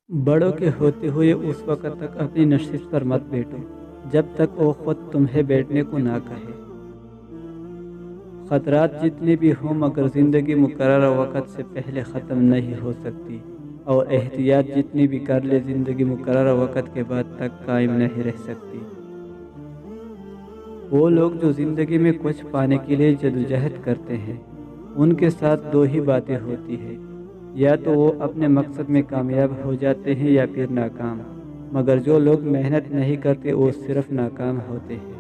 बड़ों के होते हुए उस वक़्त तक अपनी नशिस्त पर मत बैठो जब तक वो खुद तुम्हें बैठने को ना कहे। ख़तरात जितने भी हों मगर ज़िंदगी मुकर्रर वक़्त से पहले ख़त्म नहीं हो सकती, और एहतियात जितनी भी कर ले ज़िंदगी मुकर्रर वक़्त के बाद तक कायम नहीं रह सकती। वो लोग जो ज़िंदगी में कुछ पाने के लिए जद्दोजहद करते हैं, उनके साथ दो ही बातें होती हैं, या तो वो अपने मकसद में कामयाब हो जाते हैं या फिर नाकाम। मगर जो लोग मेहनत नहीं करते वो सिर्फ नाकाम होते हैं।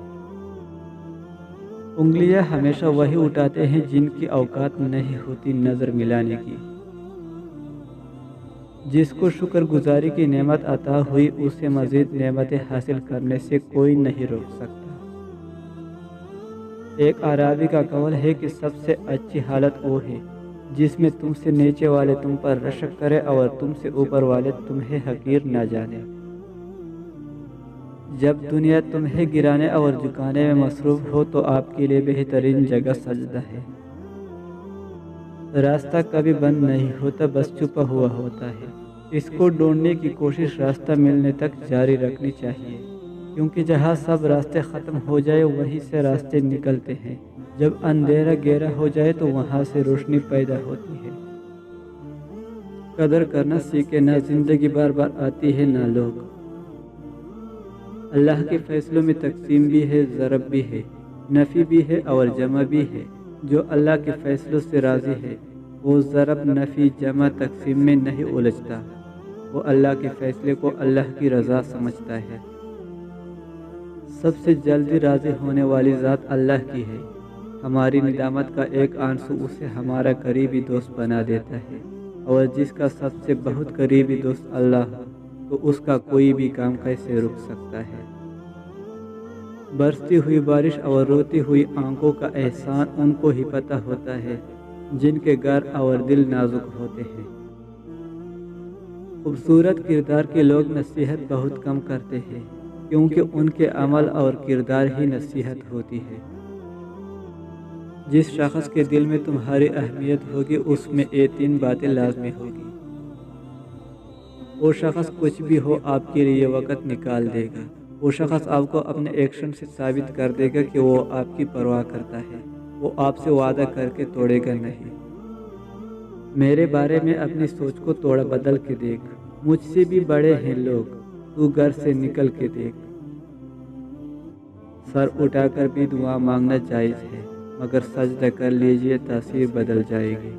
उंगलियां हमेशा वही उठाते हैं जिनकी औकात नहीं होती नज़र मिलाने की। जिसको शुक्रगुजारी की नेमत अता हुई उसे मज़ीद नेमतें हासिल करने से कोई नहीं रोक सकता। एक आराबी का कौल है कि सबसे अच्छी हालत वो है जिसमें तुमसे नीचे वाले तुम पर रशक करे और तुमसे ऊपर वाले तुम्हें हकीर न जाने। जब दुनिया तुम्हें गिराने और झुकाने में मसरूफ़ हो तो आपके लिए बेहतरीन जगह सजदा है। रास्ता कभी बंद नहीं होता, बस छुपा हुआ होता है। इसको ढूंढने की कोशिश रास्ता मिलने तक जारी रखनी चाहिए, क्योंकि जहाँ सब रास्ते ख़त्म हो जाए वहीं से रास्ते निकलते हैं। जब अंधेरा गहरा हो जाए तो वहाँ से रोशनी पैदा होती है। कदर करना सीखे, ना ज़िंदगी बार बार आती है ना लोग। अल्लाह के फैसलों में तकसीम भी है, ज़रब भी है, नफ़ी भी है और जमा भी है। जो अल्लाह के फैसलों से राज़ी है वो ज़रब, नफ़ी, जमा, तकसीम में नहीं उलझता। वो अल्लाह के फैसले को अल्लाह की रज़ा समझता है। सबसे जल्दी राज़ी होने वाली ज़ात अल्लाह की है। हमारी निदामत का एक आंसू उसे हमारा करीबी दोस्त बना देता है, और जिसका सबसे बहुत करीबी दोस्त अल्लाह हो तो उसका कोई भी काम कैसे रुक सकता है। बरसती हुई बारिश और रोती हुई आंखों का एहसान उनको ही पता होता है जिनके घर और दिल नाजुक होते हैं। खूबसूरत किरदार के लोग नसीहत बहुत कम करते हैं, क्योंकि उनके अमल और किरदार ही नसीहत होती है। जिस शख्स के दिल में तुम्हारी अहमियत होगी उसमें ये तीन बातें लाजमी होगी। वो शख्स कुछ भी हो आपके लिए वक़्त निकाल देगा। वो शख्स आपको अपने एक्शन से साबित कर देगा कि वो आपकी परवाह करता है। वो आपसे वादा करके तोड़ेगा नहीं। मेरे बारे में अपनी सोच को थोड़ा बदल के देख, मुझसे भी बड़े हैं लोग, तू घर से निकल के देख। सर उठाकर भी दुआ मांगना जायज़ है, मगर सजदा कर लीजिए तासीर बदल जाएगी।